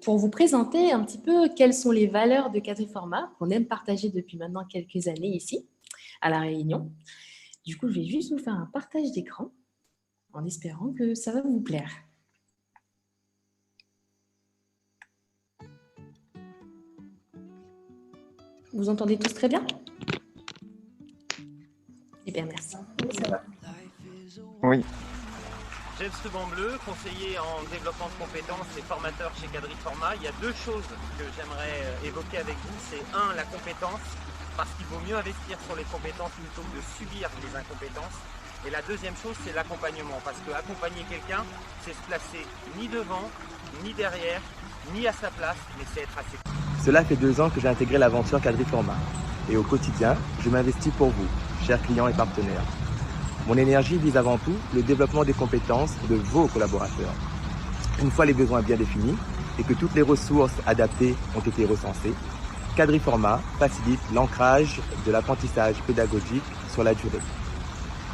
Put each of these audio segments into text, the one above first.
pour vous présenter un petit peu quelles sont les valeurs de Quadriforma qu'on aime partager depuis maintenant quelques années ici, à La Réunion. Du coup, je vais juste vous faire un partage d'écran en espérant que ça va vous plaire. Vous entendez tous très bien? Eh bien, merci. Oui, ça va. Oui. James Ruban-Bleu, conseiller en développement de compétences et formateur chez Quadriforma. Il y a deux choses que j'aimerais évoquer avec vous. C'est un, la compétence, parce qu'il vaut mieux investir sur les compétences plutôt que de subir les incompétences. Et la deuxième chose, c'est l'accompagnement, parce que accompagner quelqu'un, c'est se placer ni devant, ni derrière, ni à sa place, mais c'est être assez. Cela fait 2 ans que j'ai intégré l'aventure Quadriforma. Et au quotidien, je m'investis pour vous, chers clients et partenaires. Mon énergie vise avant tout le développement des compétences de vos collaborateurs. Une fois les besoins bien définis et que toutes les ressources adaptées ont été recensées, Quadriforma facilite l'ancrage de l'apprentissage pédagogique sur la durée.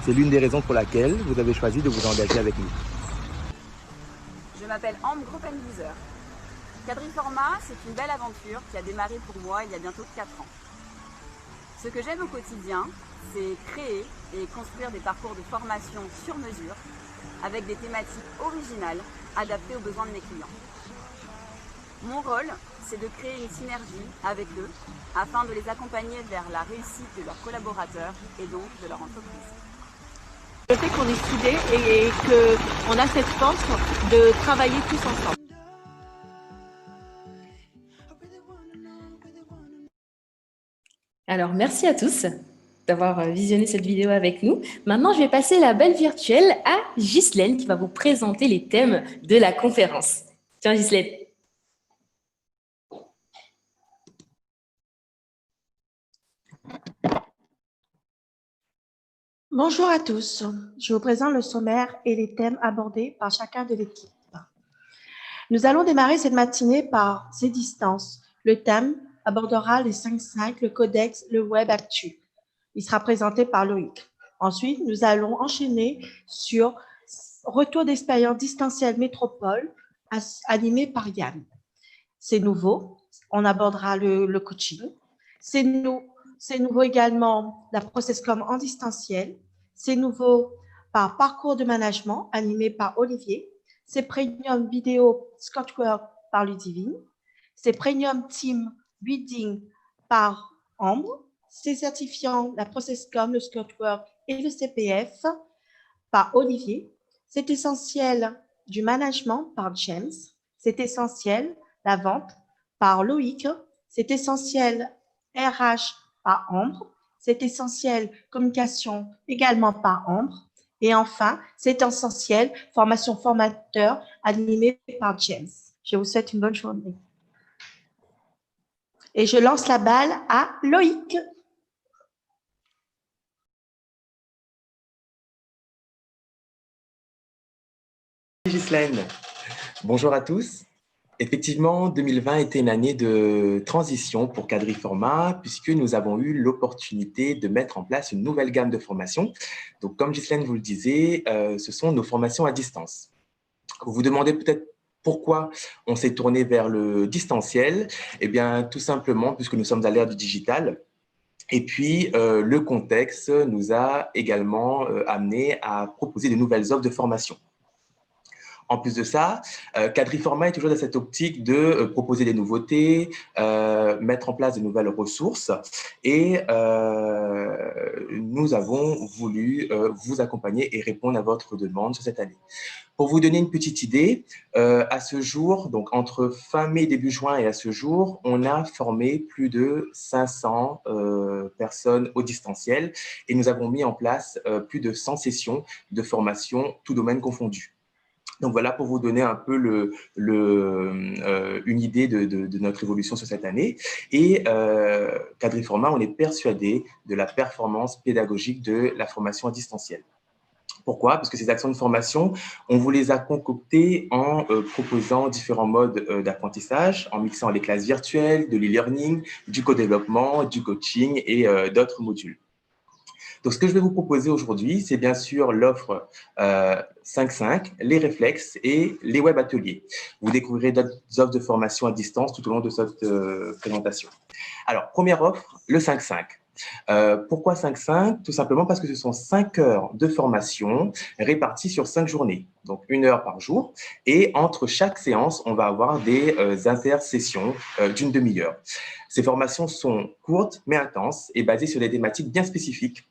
C'est l'une des raisons pour laquelle vous avez choisi de vous engager avec nous. Je m'appelle Ambre Groupenwieser. Quadriforma, c'est une belle aventure qui a démarré pour moi il y a bientôt 4 ans. Ce que j'aime au quotidien, c'est créer et construire des parcours de formation sur mesure avec des thématiques originales adaptées aux besoins de mes clients. Mon rôle, c'est de créer une synergie avec eux afin de les accompagner vers la réussite de leurs collaborateurs et donc de leur entreprise. Le fait qu'on est soudés et qu'on a cette force de travailler tous ensemble. Alors, merci à tous d'avoir visionné cette vidéo avec nous. Maintenant, je vais passer la balle virtuelle à Ghislaine qui va vous présenter les thèmes de la conférence. Tiens, Ghislaine. Bonjour à tous. Je vous présente le sommaire et les thèmes abordés par chacun de l'équipe. Nous allons démarrer cette matinée par ces distances. Le thème abordera les 5.5, le codex, le web actu. Il sera présenté par Loïc. Ensuite, nous allons enchaîner sur retour d'expérience distancielle métropole animé par Yann. C'est nouveau. On abordera le coaching. C'est nouveau également la ProcessCom en distanciel. C'est nouveau par parcours de management animé par Olivier. C'est premium vidéo Scotchwork par Ludivine. C'est premium team building par Ambre. C'est certifiant la ProcessCom, le Scotchwork et le CPF par Olivier. C'est essentiel du management par James. C'est essentiel la vente par Loïc. C'est essentiel RH par Ambre. C'est essentiel communication également par Ambre. Et enfin, c'est essentiel formation formateur animé par James. Je vous souhaite une bonne journée. Et je lance la balle à Loïc. Ghislaine, bonjour à tous. Effectivement, 2020 était une année de transition pour Quadriforma puisque nous avons eu l'opportunité de mettre en place une nouvelle gamme de formations. Donc, comme Ghislaine vous le disait, ce sont nos formations à distance. Vous vous demandez peut-être pourquoi on s'est tourné vers le distanciel. Eh bien, tout simplement puisque nous sommes à l'ère du digital. Et puis, le contexte nous a également amené à proposer de nouvelles offres de formation. En plus de ça, Quadriforma est toujours dans cette optique de proposer des nouveautés, mettre en place de nouvelles ressources et nous avons voulu vous accompagner et répondre à votre demande sur cette année. Pour vous donner une petite idée, à ce jour, donc entre fin mai, début juin et à ce jour, on a formé plus de 500 personnes au distanciel et nous avons mis en place plus de 100 sessions de formation, tout domaine confondu. Donc voilà pour vous donner un peu une idée de notre évolution sur cette année. Et Quadriforma, on est persuadé de la performance pédagogique de la formation à distanciel. Pourquoi? Parce que ces actions de formation, on vous les a concoctées en proposant différents modes d'apprentissage, en mixant les classes virtuelles, de l'e-learning, du co-développement, du coaching et d'autres modules. Donc, ce que je vais vous proposer aujourd'hui, c'est bien sûr l'offre 5-5, les réflexes et les web ateliers. Vous découvrirez d'autres offres de formation à distance tout au long de cette présentation. Alors, première offre, le 5-5. Pourquoi 5-5? Tout simplement parce que ce sont 5 heures de formation réparties sur 5 journées, donc 1 heure par jour. Et entre chaque séance, on va avoir des intersessions d'une demi-heure. Ces formations sont courtes mais intenses et basées sur des thématiques bien spécifiques.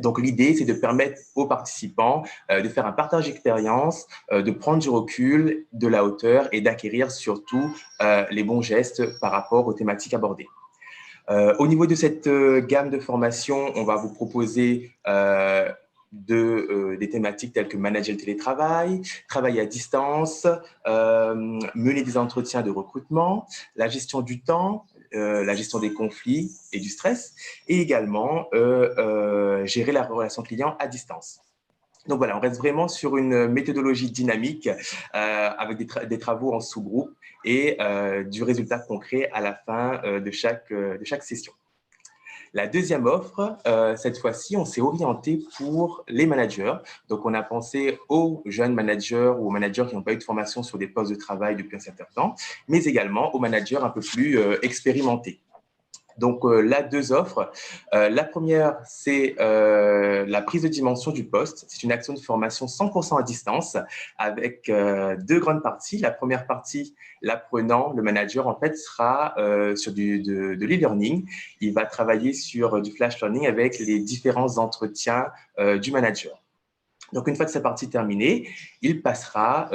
Donc, l'idée, c'est de permettre aux participants de faire un partage d'expérience, de prendre du recul, de la hauteur et d'acquérir surtout les bons gestes par rapport aux thématiques abordées. Au niveau de cette gamme de formation, on va vous proposer des thématiques telles que manager le télétravail, travailler à distance, mener des entretiens de recrutement, la gestion du temps, la gestion des conflits et du stress, et également gérer la relation client à distance. Donc voilà, on reste vraiment sur une méthodologie dynamique avec des travaux en sous-groupe et du résultat concret à la fin de chaque session. La deuxième offre, cette fois-ci, on s'est orienté pour les managers. Donc, on a pensé aux jeunes managers ou aux managers qui n'ont pas eu de formation sur des postes de travail depuis un certain temps, mais également aux managers un peu plus expérimentés. Donc, là, 2 offres. La première, c'est la prise de dimension du poste. C'est une action de formation 100% à distance avec 2 grandes parties. La première partie, l'apprenant, le manager, en fait, sera sur de l'e-learning. Il va travailler sur du flash learning avec les différents entretiens du manager. Donc, une fois que sa partie est terminée, il passera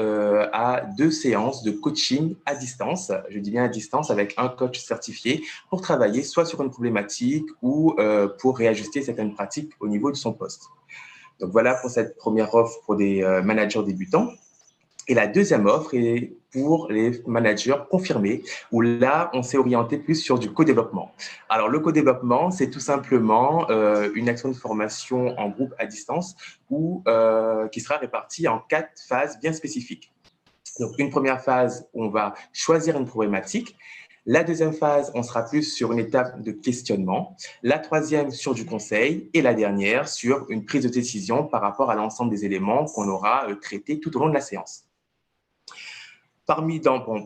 à 2 séances de coaching à distance, je dis bien à distance, avec un coach certifié pour travailler soit sur une problématique ou pour réajuster certaines pratiques au niveau de son poste. Donc, voilà pour cette première offre pour des managers débutants. Et la deuxième offre est pour les managers confirmés, où là, on s'est orienté plus sur du co-développement. Alors, le co-développement, c'est tout simplement une action de formation en groupe à distance qui sera répartie en 4 phases bien spécifiques. Donc, une première phase, on va choisir une problématique. La deuxième phase, on sera plus sur une étape de questionnement. La troisième, sur du conseil. Et la dernière, sur une prise de décision par rapport à l'ensemble des éléments qu'on aura traités tout au long de la séance.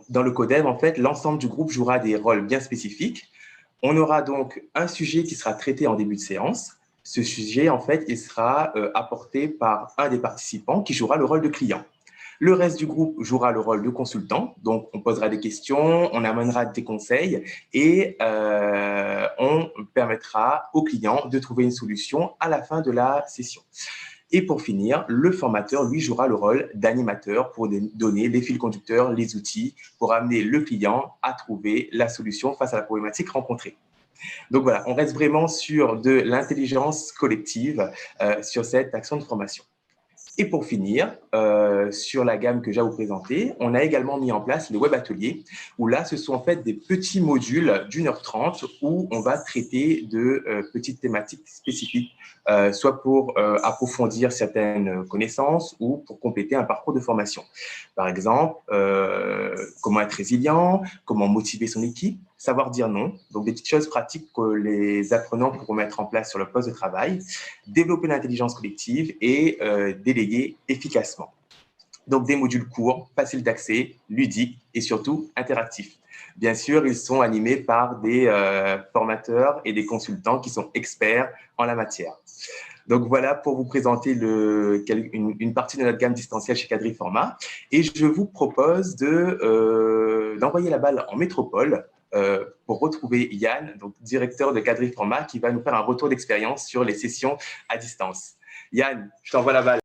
Dans le CODEV, en fait, l'ensemble du groupe jouera des rôles bien spécifiques. On aura donc un sujet qui sera traité en début de séance. Ce sujet, en fait, il sera apporté par un des participants qui jouera le rôle de client. Le reste du groupe jouera le rôle de consultant. Donc, on posera des questions, on amènera des conseils et on permettra au client de trouver une solution à la fin de la session. Et pour finir, le formateur, lui, jouera le rôle d'animateur pour donner les fils conducteurs, les outils, pour amener le client à trouver la solution face à la problématique rencontrée. Donc voilà, on reste vraiment sur de l'intelligence collective sur cette action de formation. Et pour finir, sur la gamme que j'ai à vous présenter, on a également mis en place le web atelier, où là, ce sont en fait des petits modules d'1h30 où on va traiter de petites thématiques spécifiques, soit pour approfondir certaines connaissances ou pour compléter un parcours de formation. Par exemple, comment être résilient, comment motiver son équipe, savoir dire non, donc des petites choses pratiques que les apprenants pourront mettre en place sur le poste de travail, développer l'intelligence collective et déléguer efficacement. Donc des modules courts, faciles d'accès, ludiques et surtout interactifs. Bien sûr, ils sont animés par des formateurs et des consultants qui sont experts en la matière. Donc voilà pour vous présenter une partie de notre gamme distancielle chez Quadriforma. Et je vous propose d'envoyer la balle en métropole pour retrouver Yann, donc directeur de Quadriforma, qui va nous faire un retour d'expérience sur les sessions à distance. Yann, je t'envoie la balle.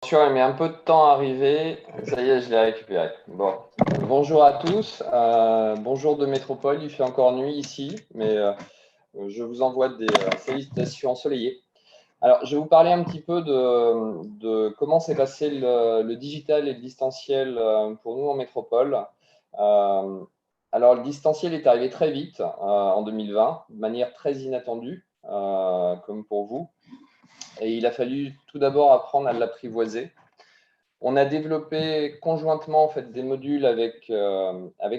Il met un peu de temps à arriver. Ça y est, je l'ai récupéré. Bon. Bonjour à tous. Bonjour de métropole. Il fait encore nuit ici, mais je vous envoie des salutations ensoleillées. Alors, je vais vous parler un petit peu de comment s'est passé le digital et le distanciel pour nous en métropole. Alors, le distanciel est arrivé très vite en 2020, de manière très inattendue, comme pour vous. Et il a fallu tout d'abord apprendre à l'apprivoiser. On a développé conjointement en fait, des modules avec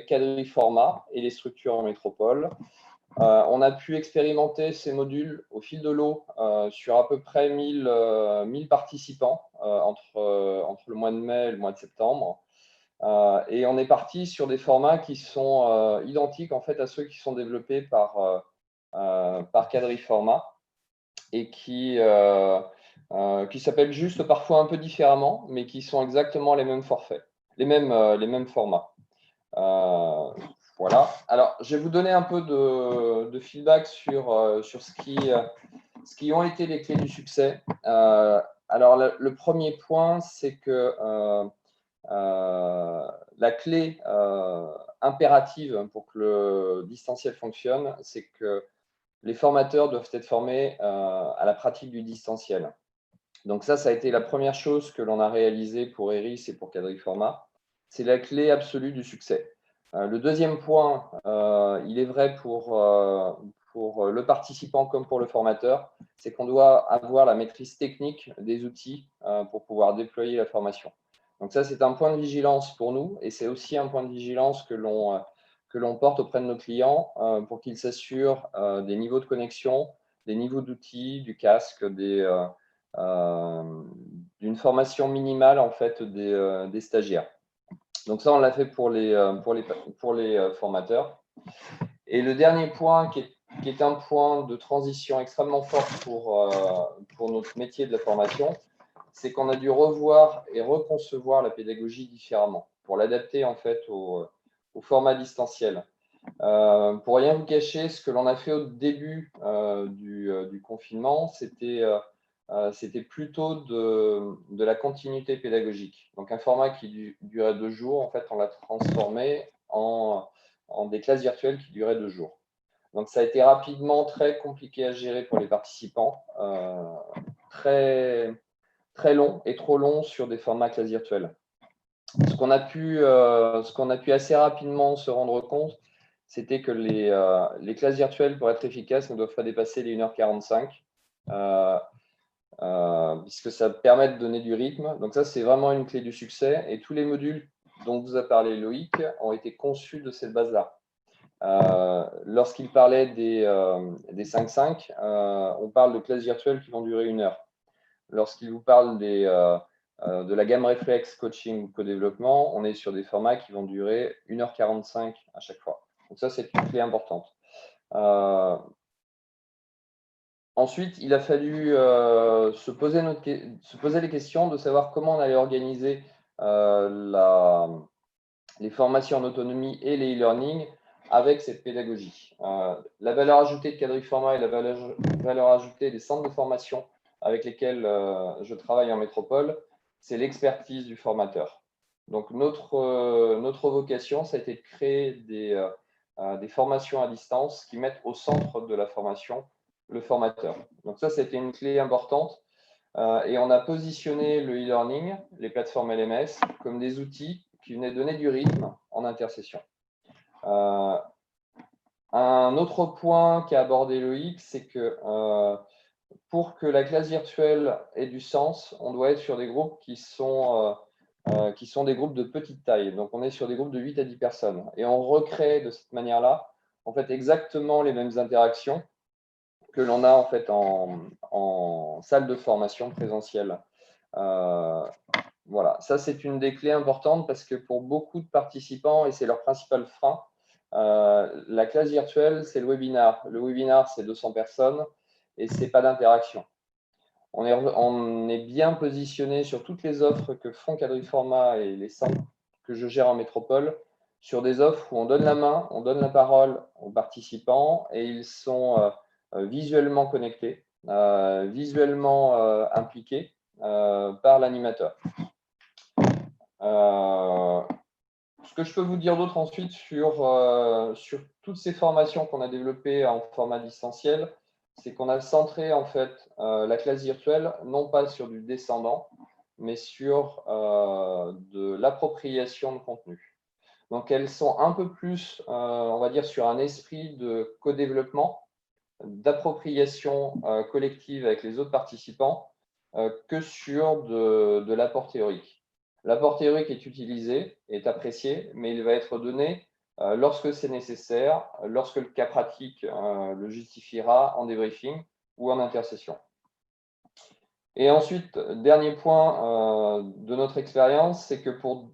Quadriforma et les structures en métropole. On a pu expérimenter ces modules au fil de l'eau sur à peu près 1000 participants entre le mois de mai et le mois de septembre. Et on est parti sur des formats qui sont identiques en fait, à ceux qui sont développés par Quadriforma et qui s'appellent juste parfois un peu différemment, mais qui sont exactement les mêmes forfaits, les mêmes formats. Voilà. Alors, je vais vous donner un peu de feedback sur ce qui ont été les clés du succès. Alors, le premier point, c'est que la clé impérative pour que le distanciel fonctionne, c'est que les formateurs doivent être formés à la pratique du distanciel. Donc ça a été la première chose que l'on a réalisée pour ERIS et pour Quadriforma. C'est la clé absolue du succès. Le deuxième point, il est vrai pour le participant comme pour le formateur, c'est qu'on doit avoir la maîtrise technique des outils pour pouvoir déployer la formation. Donc ça, c'est un point de vigilance pour nous et c'est aussi un point de vigilance que l'on porte auprès de nos clients pour qu'ils s'assurent des niveaux de connexion, des niveaux d'outils, du casque, d'une formation minimale en fait des stagiaires. Donc ça, on l'a fait pour les formateurs. Et le dernier point qui est un point de transition extrêmement fort pour notre métier de la formation, c'est qu'on a dû revoir et reconcevoir la pédagogie différemment pour l'adapter en fait au format distanciel. Pour rien vous cacher, ce que l'on a fait au début du confinement, c'était plutôt de la continuité pédagogique. Donc, un format qui durait 2 jours, en fait, on l'a transformé en des classes virtuelles qui duraient 2 jours. Donc, ça a été rapidement très compliqué à gérer pour les participants, très, très long et trop long sur des formats classes virtuelles. Ce qu'on a pu assez rapidement se rendre compte, c'était que les classes virtuelles, pour être efficaces, ne doivent pas dépasser les 1h45. Puisque ça permet de donner du rythme. Donc ça, c'est vraiment une clé du succès. Et tous les modules dont vous a parlé Loïc ont été conçus de cette base-là. Lorsqu'il parlait des 5-5, on parle de classes virtuelles qui vont durer 1 heure. Lorsqu'il vous parle de la gamme réflexe, coaching, co-développement, on est sur des formats qui vont durer 1h45 à chaque fois. Donc ça, c'est une clé importante. Ensuite, il a fallu se poser les questions de savoir comment on allait organiser les formations en autonomie et les e-learning avec cette pédagogie. La valeur ajoutée de Quadriforma et la valeur ajoutée des centres de formation avec lesquels je travaille en métropole, c'est l'expertise du formateur. Donc, notre vocation, ça a été de créer des formations à distance qui mettent au centre de la formation le formateur. Donc ça, c'était une clé importante. Et on a positionné le e-learning, les plateformes LMS, comme des outils qui venaient donner du rythme en intercession. Un autre point qu'a abordé Loïc, c'est que pour que la classe virtuelle ait du sens, on doit être sur des groupes qui sont des groupes de petite taille. Donc, on est sur des groupes de 8 à 10 personnes. Et on recrée de cette manière-là, en fait, exactement les mêmes interactions que l'on a en fait en salle de formation présentielle. Voilà, ça c'est une des clés importantes parce que pour beaucoup de participants, et c'est leur principal frein, la classe virtuelle, c'est le webinar. Le webinar, c'est 200 personnes et ce n'est pas d'interaction. On est bien positionné sur toutes les offres que font Quadriforma et les centres que je gère en métropole, sur des offres où on donne la main, on donne la parole aux participants et ils sont visuellement connectés, visuellement impliqués par l'animateur. Ce que je peux vous dire d'autre ensuite sur toutes ces formations qu'on a développées en format distanciel, c'est qu'on a centré en fait la classe virtuelle non pas sur du descendant, mais sur de l'appropriation de contenu. Donc elles sont un peu plus, on va dire, sur un esprit de co-développement, d'appropriation collective avec les autres participants que sur de l'apport théorique. L'apport théorique est utilisé, est apprécié, mais il va être donné lorsque c'est nécessaire, lorsque le cas pratique le justifiera en débriefing ou en intersession. Et ensuite, dernier point de notre expérience, c'est que pour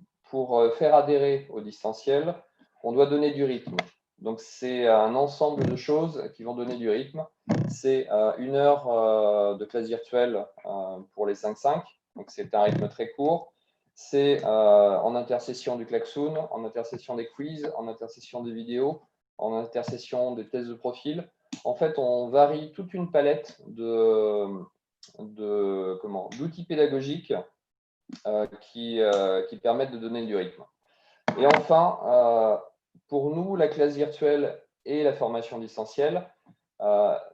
faire adhérer au distanciel, on doit donner du rythme. Donc, c'est un ensemble de choses qui vont donner du rythme. C'est 1 heure de classe virtuelle pour les 5-5. Donc, c'est un rythme très court. C'est en intersession du klaxon, en intersession des quiz, en intersession des vidéos, en intersession des tests de profil. En fait, on varie toute une palette d'outils pédagogiques qui permettent de donner du rythme. Et enfin, pour nous, la classe virtuelle et la formation distancielle,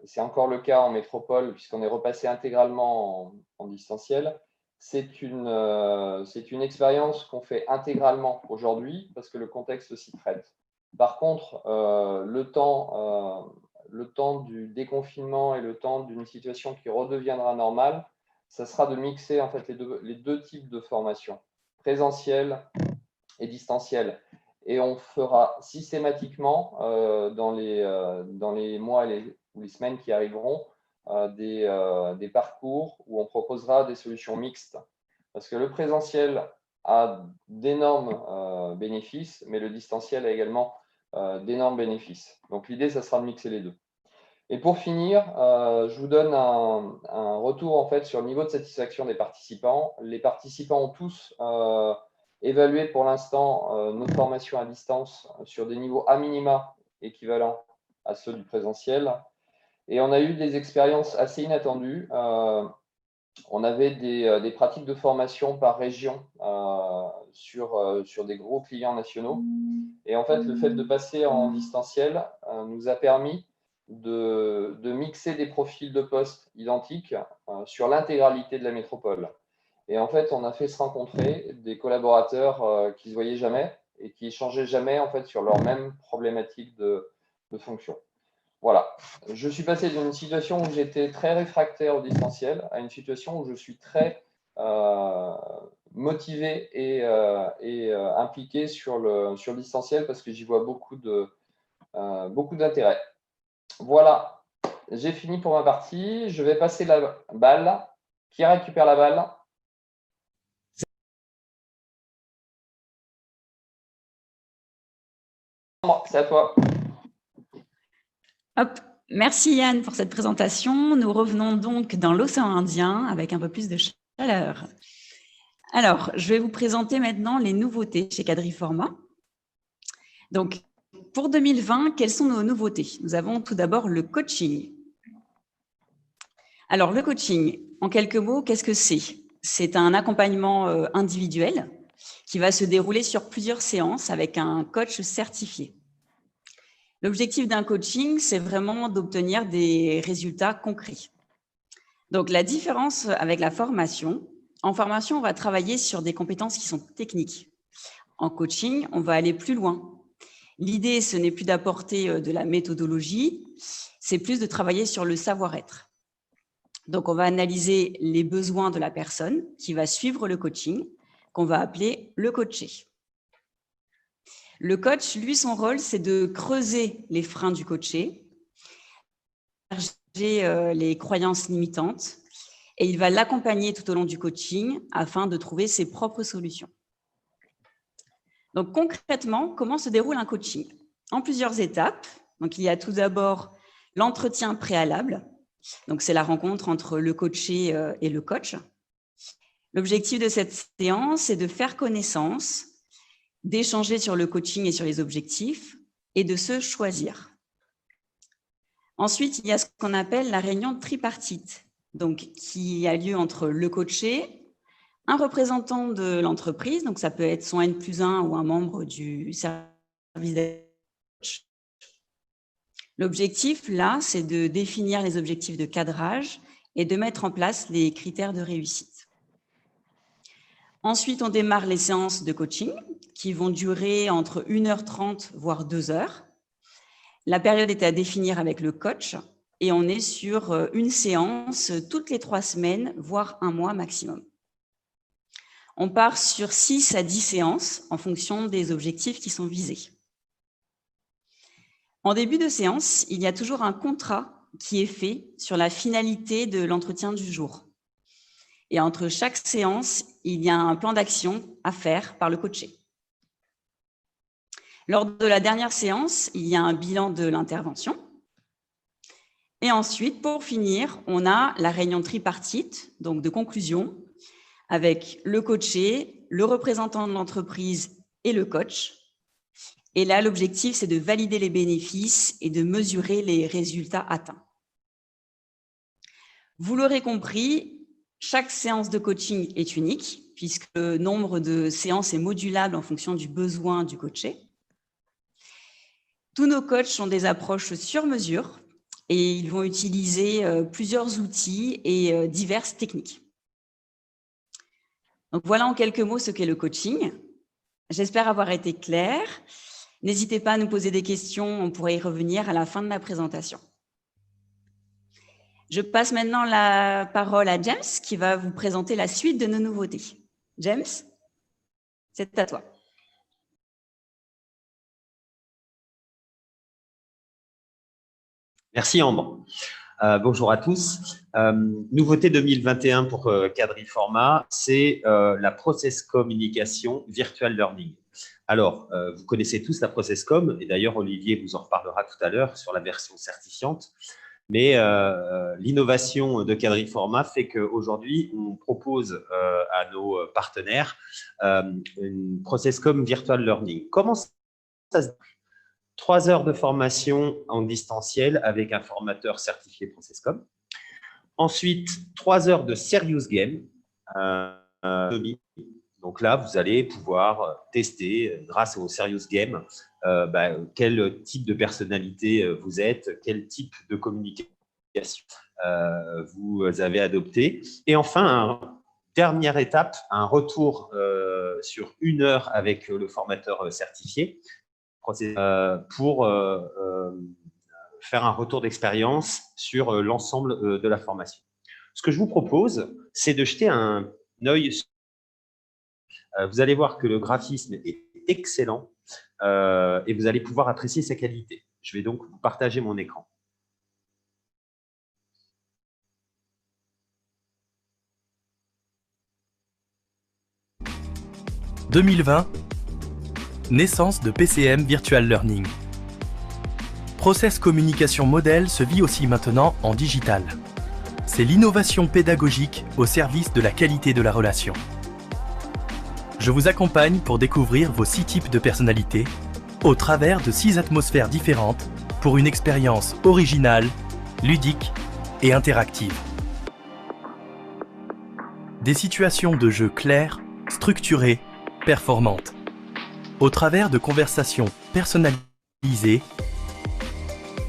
c'est encore le cas en métropole puisqu'on est repassé intégralement en distanciel. C'est une expérience qu'on fait intégralement aujourd'hui parce que le contexte s'y prête. Par contre, le temps du déconfinement et le temps d'une situation qui redeviendra normale, ça sera de mixer en fait les deux types de formation, présentielle et distancielle. Et on fera systématiquement dans les mois ou les semaines qui arriveront des parcours où on proposera des solutions mixtes. Parce que le présentiel a d'énormes bénéfices, mais le distanciel a également d'énormes bénéfices. Donc l'idée, ça sera de mixer les deux. Et pour finir, je vous donne un retour en fait sur le niveau de satisfaction des participants. Les participants ont tous évalué pour l'instant nos formations à distance sur des niveaux à minima équivalents à ceux du présentiel. Et on a eu des expériences assez inattendues. On avait des pratiques de formation par région sur des gros clients nationaux. Et en fait, le fait de passer en distanciel nous a permis de mixer des profils de poste identiques sur l'intégralité de la métropole. Et en fait, on a fait se rencontrer des collaborateurs qui ne se voyaient jamais et qui échangeaient jamais en fait, sur leur même problématique de fonction. Voilà, je suis passé d'une situation où j'étais très réfractaire au distanciel à une situation où je suis très motivé et impliqué sur le distanciel parce que j'y vois beaucoup d'intérêt. Voilà, j'ai fini pour ma partie. Je vais passer la balle. Qui récupère la balle? C'est à toi. Hop. Merci Yann pour cette présentation. Nous revenons donc dans l'océan Indien avec un peu plus de chaleur. Alors, je vais vous présenter maintenant les nouveautés chez Quadriforma. Donc, pour 2020, quelles sont nos nouveautés? Nous avons tout d'abord le coaching. Alors, le coaching, en quelques mots, qu'est-ce que c'est? C'est un accompagnement individuel qui va se dérouler sur plusieurs séances avec un coach certifié. L'objectif d'un coaching, c'est vraiment d'obtenir des résultats concrets. Donc, la différence avec la formation, en formation, on va travailler sur des compétences qui sont techniques. En coaching, on va aller plus loin. L'idée, ce n'est plus d'apporter de la méthodologie, c'est plus de travailler sur le savoir-être. Donc, on va analyser les besoins de la personne qui va suivre le coaching, qu'on va appeler le coaché. Le coach, lui, son rôle, c'est de creuser les freins du coaché, les croyances limitantes, et il va l'accompagner tout au long du coaching afin de trouver ses propres solutions. Donc, concrètement, comment se déroule un coaching? En plusieurs étapes. Donc, il y a tout d'abord l'entretien préalable. Donc, c'est la rencontre entre le coaché et le coach. L'objectif de cette séance, c'est de faire connaissance, d'échanger sur le coaching et sur les objectifs et de se choisir. Ensuite, il y a ce qu'on appelle la réunion tripartite, donc qui a lieu entre le coaché, un représentant de l'entreprise, donc ça peut être son N+1 ou un membre du service des coachs. L'objectif, là, c'est de définir les objectifs de cadrage et de mettre en place les critères de réussite. Ensuite, on démarre les séances de coaching qui vont durer entre 1h30 voire 2 heures. La période est à définir avec le coach et on est sur une séance toutes les 3 semaines, voire 1 mois maximum. On part sur 6 à 10 séances en fonction des objectifs qui sont visés. En début de séance, il y a toujours un contrat qui est fait sur la finalité de l'entretien du jour. Et entre chaque séance, il y a un plan d'action à faire par le coaché. Lors de la dernière séance, il y a un bilan de l'intervention. Et ensuite, pour finir, on a la réunion tripartite, donc de conclusion, avec le coaché, le représentant de l'entreprise et le coach. Et là, l'objectif, c'est de valider les bénéfices et de mesurer les résultats atteints. Vous l'aurez compris, chaque séance de coaching est unique, puisque le nombre de séances est modulable en fonction du besoin du coaché. Tous nos coachs ont des approches sur mesure et ils vont utiliser plusieurs outils et diverses techniques. Donc voilà en quelques mots ce qu'est le coaching. J'espère avoir été claire. N'hésitez pas à nous poser des questions, on pourrait y revenir à la fin de ma présentation. Je passe maintenant la parole à James qui va vous présenter la suite de nos nouveautés. James, c'est à toi. Merci Ambre. Bonjour à tous. Nouveauté 2021 pour Quadriforma, c'est la Process Communication Virtual Learning. Alors, vous connaissez tous la Process Com, et d'ailleurs Olivier vous en reparlera tout à l'heure sur la version certifiante. Mais l'innovation de Quadriforma fait qu'aujourd'hui, on propose à nos partenaires une Process Com Virtual Learning. Comment ça se passe ? 3 heures de formation en distanciel avec un formateur certifié Processcom. Ensuite, 3 heures de Serious Game. Donc là, vous allez pouvoir tester, grâce au Serious Game, quel type de personnalité vous êtes, quel type de communication vous avez adopté. Et enfin, dernière étape, un retour sur 1 heure avec le formateur certifié, pour faire un retour d'expérience sur l'ensemble de la formation. Ce que je vous propose, c'est de jeter un œil. Vous allez voir que le graphisme est excellent et vous allez pouvoir apprécier sa qualité. Je vais donc vous partager mon écran. « 2020 » naissance de PCM Virtual Learning. Process Communication Model se vit aussi maintenant en digital. C'est l'innovation pédagogique au service de la qualité de la relation. Je vous accompagne pour découvrir vos 6 types de personnalités au travers de 6 atmosphères différentes pour une expérience originale, ludique et interactive. Des situations de jeu claires, structurées, performantes. Au travers de conversations personnalisées,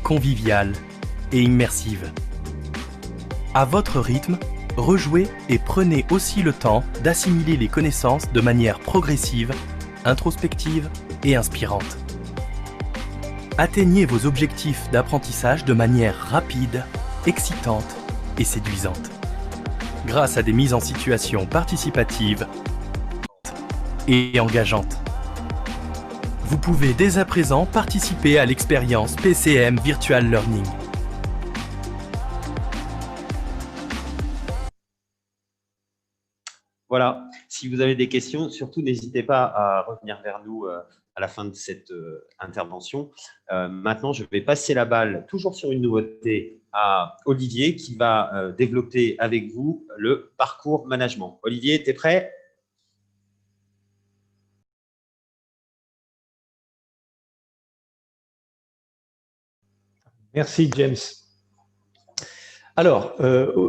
conviviales et immersives. À votre rythme, rejouez et prenez aussi le temps d'assimiler les connaissances de manière progressive, introspective et inspirante. Atteignez vos objectifs d'apprentissage de manière rapide, excitante et séduisante. Grâce à des mises en situation participatives et engageantes. Vous pouvez dès à présent participer à l'expérience PCM Virtual Learning. Voilà, si vous avez des questions, surtout n'hésitez pas à revenir vers nous à la fin de cette intervention. Maintenant, je vais passer la balle, toujours sur une nouveauté, à Olivier qui va développer avec vous le parcours management. Olivier, tu es prêt ? Merci James. Alors,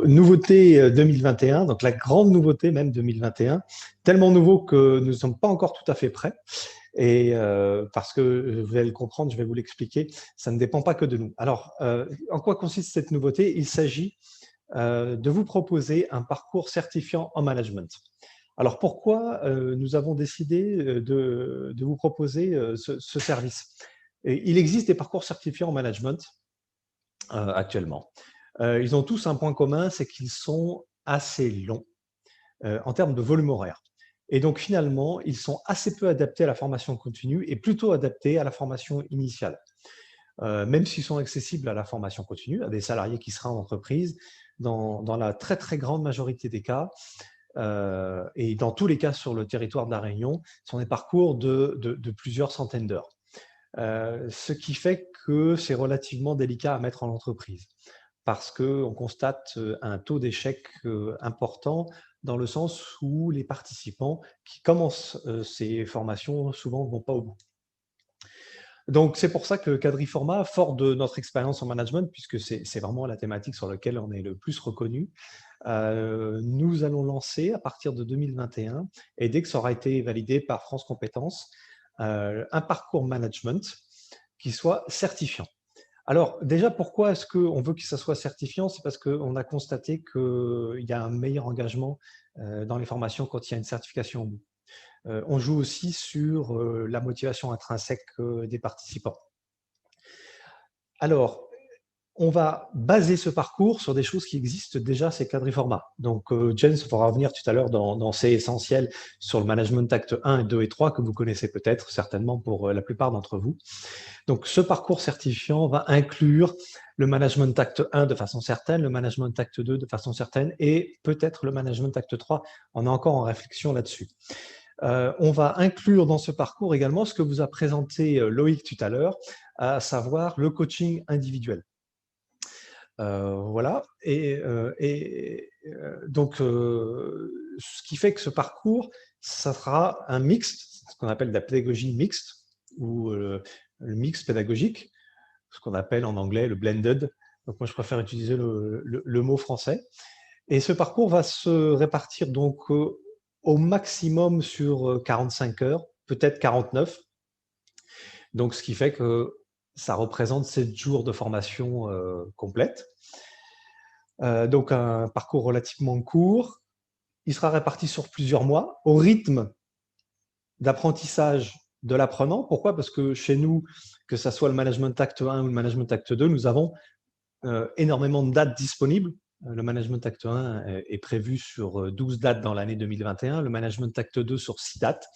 nouveauté 2021, donc la grande nouveauté même 2021, tellement nouveau que nous ne sommes pas encore tout à fait prêts. Et parce que vous allez le comprendre, je vais vous l'expliquer, ça ne dépend pas que de nous. Alors, en quoi consiste cette nouveauté? Il s'agit de vous proposer un parcours certifiant en management. Alors, pourquoi nous avons décidé de vous proposer ce service? Et il existe des parcours certifiants en management actuellement. Ils ont tous un point commun, c'est qu'ils sont assez longs en termes de volume horaire. Et donc, finalement, ils sont assez peu adaptés à la formation continue et plutôt adaptés à la formation initiale. Même s'ils sont accessibles à la formation continue, à des salariés qui seraient en entreprise, dans la très, très grande majorité des cas, et dans tous les cas sur le territoire de La Réunion, ce sont des parcours de plusieurs centaines d'heures. Ce qui fait que c'est relativement délicat à mettre en entreprise parce qu'on constate un taux d'échec important dans le sens où les participants qui commencent ces formations souvent ne vont pas au bout. Donc, c'est pour ça que Quadriforma, fort de notre expérience en management, puisque c'est vraiment la thématique sur laquelle on est le plus reconnu, nous allons lancer à partir de 2021, et dès que ça aura été validé par France Compétences, un parcours management qui soit certifiant. Alors, déjà, pourquoi est-ce qu'on veut que ça soit certifiant? C'est parce qu'on a constaté qu'il y a un meilleur engagement dans les formations quand il y a une certification au bout. On joue aussi sur la motivation intrinsèque des participants. Alors, on va baser ce parcours sur des choses qui existent déjà chez Quadriforma. Donc, Jens va revenir tout à l'heure dans ces essentiels sur le Management Act 1, 2 et 3 que vous connaissez peut-être certainement pour la plupart d'entre vous. Donc, ce parcours certifiant va inclure le Management Act 1 de façon certaine, le Management Act 2 de façon certaine et peut-être le Management Act 3. On est encore en réflexion là-dessus. On va inclure dans ce parcours également ce que vous a présenté Loïc tout à l'heure, à savoir le coaching individuel. Voilà, donc ce qui fait que ce parcours, ça sera un mixte, ce qu'on appelle de la pédagogie mixte, ou le mix pédagogique, ce qu'on appelle en anglais le blended. Donc moi, je préfère utiliser le mot français. Et ce parcours va se répartir donc au maximum sur 45 heures, peut-être 49. Donc, ce qui fait que ça représente 7 jours de formation complète. Donc, un parcours relativement court. Il sera réparti sur plusieurs mois au rythme d'apprentissage de l'apprenant. Pourquoi? Parce que chez nous, que ce soit le Management Act 1 ou le Management Act 2, nous avons énormément de dates disponibles. Le Management Act 1 est prévu sur 12 dates dans l'année 2021, le Management Act 2 sur 6 dates,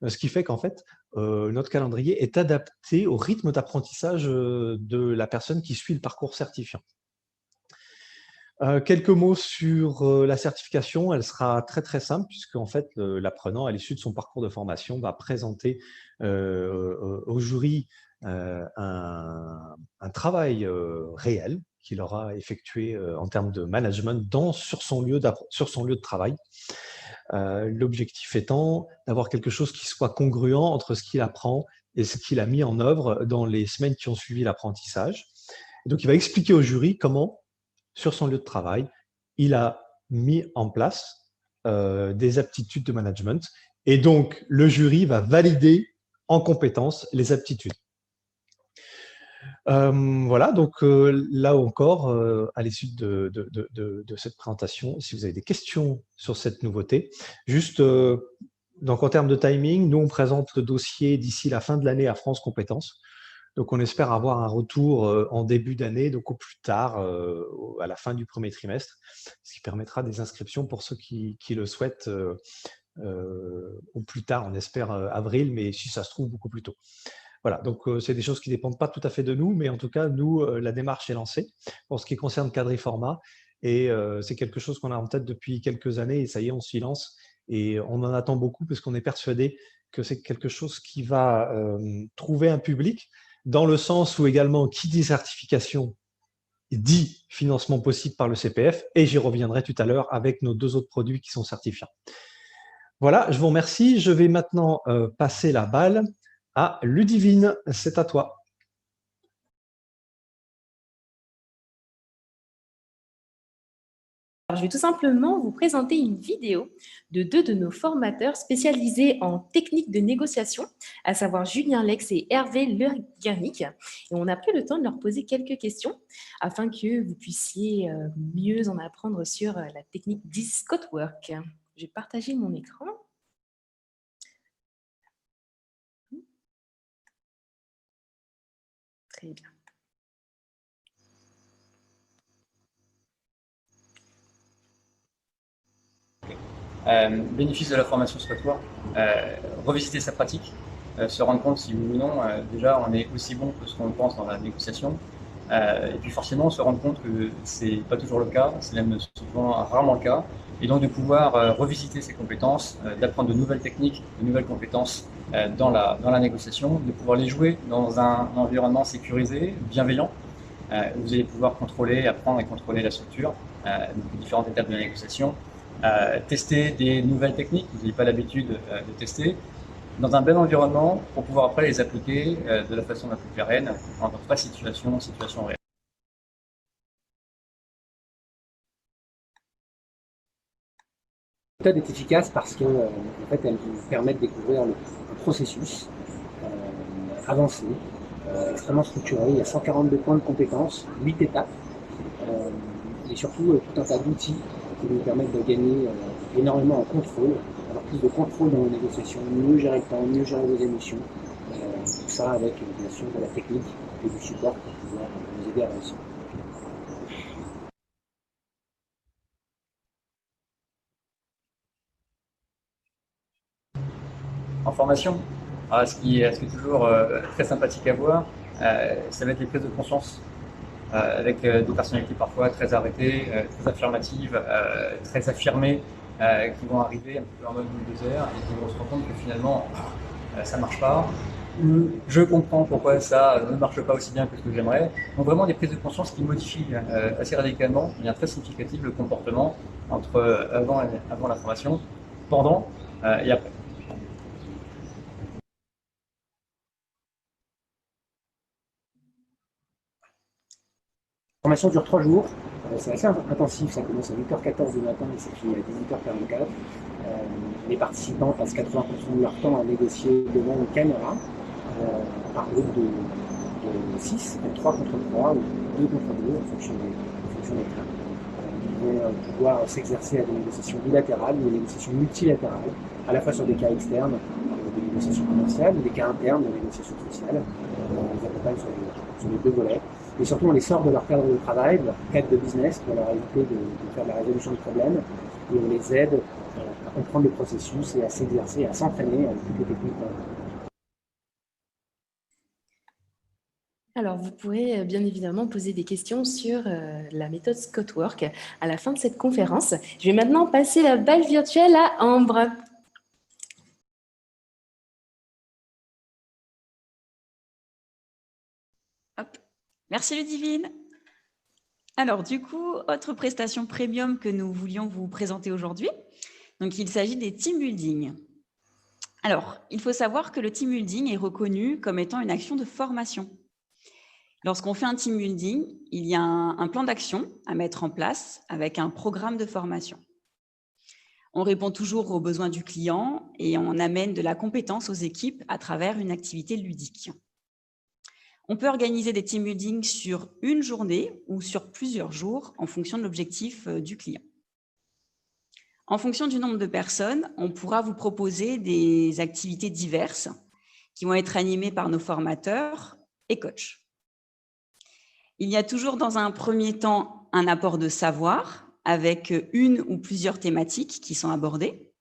ce qui fait qu'en fait, notre calendrier est adapté au rythme d'apprentissage de la personne qui suit le parcours certifiant. Quelques mots sur la certification, elle sera très très simple puisque en fait l'apprenant à l'issue de son parcours de formation va présenter au jury un travail réel qu'il aura effectué en termes de management sur son lieu de travail. L'objectif étant d'avoir quelque chose qui soit congruent entre ce qu'il apprend et ce qu'il a mis en œuvre dans les semaines qui ont suivi l'apprentissage. Donc, il va expliquer au jury comment, sur son lieu de travail, il a mis en place des aptitudes de management. Et donc, le jury va valider en compétence les aptitudes. Voilà, donc là encore, à l'issue de cette présentation, si vous avez des questions sur cette nouveauté, juste donc en termes de timing, nous on présente le dossier d'ici la fin de l'année à France Compétences. Donc on espère avoir un retour en début d'année, donc au plus tard, à la fin du premier trimestre, ce qui permettra des inscriptions pour ceux qui le souhaitent au plus tard, on espère avril, mais si ça se trouve beaucoup plus tôt. Voilà, donc c'est des choses qui ne dépendent pas tout à fait de nous, mais en tout cas, nous, la démarche est lancée pour ce qui concerne Quadriforma, et c'est quelque chose qu'on a en tête depuis quelques années, et ça y est, on s'y lance, et on en attend beaucoup, parce qu'on est persuadé que c'est quelque chose qui va trouver un public, dans le sens où également, qui dit certification, dit financement possible par le CPF, et j'y reviendrai tout à l'heure avec nos 2 autres produits qui sont certifiants. Voilà, je vous remercie. Je vais maintenant passer la balle à Ludivine, c'est à toi. Alors, je vais tout simplement vous présenter une vidéo de 2 de nos formateurs spécialisés en technique de négociation, à savoir Julien Lex et Hervé Lerguernic. Et on a pris le temps de leur poser quelques questions afin que vous puissiez mieux en apprendre sur la technique d'Scott Work. Je vais partager mon écran. Très bien. Bénéfice de la formation Squatwork, revisiter sa pratique, se rendre compte si oui ou non, déjà on est aussi bon que ce qu'on pense dans la négociation. Et puis forcément se rendre compte que c'est pas toujours le cas, c'est même souvent rarement le cas, et donc de pouvoir revisiter ses compétences, d'apprendre de nouvelles techniques, de nouvelles compétences dans la négociation, de pouvoir les jouer dans un environnement sécurisé, bienveillant, où vous allez pouvoir contrôler, apprendre et contrôler la structure, donc différentes étapes de la négociation, tester des nouvelles techniques que vous n'avez pas l'habitude de tester, dans un bel environnement pour pouvoir après les appliquer de la façon la plus pérenne en vraie situation réelle. La méthode est efficace parce qu'elle en fait, elle vous permet de découvrir un processus avancé, extrêmement structuré. Il y a 142 points de compétences, 8 étapes, et surtout tout un tas d'outils qui nous permettent de gagner énormément en contrôle, avoir plus de contrôle dans les négociations, mieux gérer le temps, mieux gérer vos émotions, tout ça avec bien sûr de la technique et du support pour pouvoir nous aider à réussir. En formation, ce qui est toujours très sympathique à voir, ça va être les prises de conscience avec des personnalités parfois très arrêtées, très affirmatives, très affirmées, qui vont arriver un peu en mode bulldozer et qui vont se rendre compte que finalement ça ne marche pas. Je comprends pourquoi ça ne marche pas aussi bien que ce que j'aimerais. Donc vraiment des prises de conscience qui modifient assez radicalement, de manière très significative, le comportement entre avant la formation, pendant et après. La formation dure 3 jours, c'est assez intensif, ça commence à 8h14 du matin et ça finit à 18h44. Les participants passent 80% de leur temps à négocier devant une caméra, par groupe de 6, 3 contre 3 ou 2 contre 2 en fonction des cas. Ils vont pouvoir s'exercer à des négociations bilatérales ou des négociations multilatérales, à la fois sur des cas externes, des négociations commerciales, ou des cas internes de négociations sociales. On les accompagne sur les 2 volets. Et surtout, on les sort de leur cadre de travail, de leur cadre de business, pour leur éviter de faire de la résolution de problèmes. Et on les aide à comprendre le processus et à s'exercer, à s'entraîner avec toutes les techniques. Alors, vous pourrez bien évidemment poser des questions sur la méthode Squatwork à la fin de cette conférence. Je vais maintenant passer la balle virtuelle à Ambre. Hop. Merci Ludivine. Alors du coup, autre prestation premium que nous voulions vous présenter aujourd'hui. Donc il s'agit des team building. Alors, il faut savoir que le team building est reconnu comme étant une action de formation. Lorsqu'on fait un team building, il y a un plan d'action à mettre en place avec un programme de formation. On répond toujours aux besoins du client et on amène de la compétence aux équipes à travers une activité ludique. On peut organiser des team building sur une journée ou sur plusieurs jours en fonction de l'objectif du client. En fonction du nombre de personnes, on pourra vous proposer des activités diverses qui vont être animées par nos formateurs et coachs. Il y a toujours dans un premier temps un apport de savoir avec une ou plusieurs thématiques qui sont abordées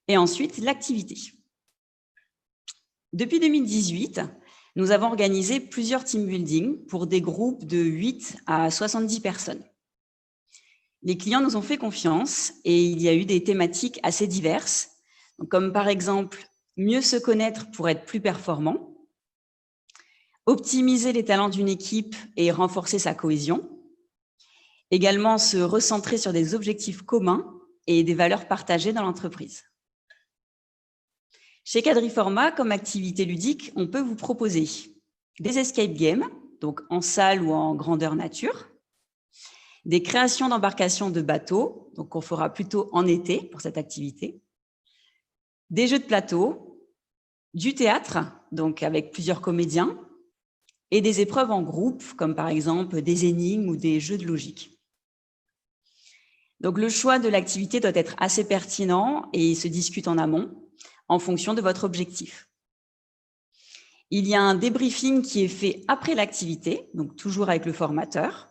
et ensuite l'activité. Depuis 2018, nous avons organisé plusieurs team building pour des groupes de 8 à 70 personnes. Les clients nous ont fait confiance et il y a eu des thématiques assez diverses, comme par exemple mieux se connaître pour être plus performant, optimiser les talents d'une équipe et renforcer sa cohésion, également se recentrer sur des objectifs communs et des valeurs partagées dans l'entreprise. Chez Quadriforma, comme activité ludique, on peut vous proposer des escape games, donc en salle ou en grandeur nature, des créations d'embarcations de bateaux, donc on fera plutôt en été pour cette activité, des jeux de plateau, du théâtre, donc avec plusieurs comédiens, et des épreuves en groupe, comme par exemple des énigmes ou des jeux de logique. Donc le choix de l'activité doit être assez pertinent et se discute en amont, en fonction de votre objectif. Il y a un débriefing qui est fait après l'activité, donc toujours avec le formateur.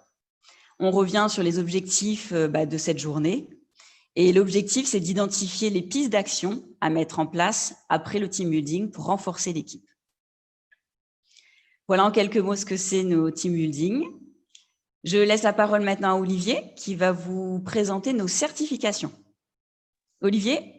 On revient sur les objectifs de cette journée Et l'objectif, c'est d'identifier les pistes d'action à mettre en place après le team building pour renforcer l'équipe. Voilà en quelques mots ce que c'est nos team building. Je laisse la parole maintenant à Olivier qui va vous présenter nos certifications. Olivier ?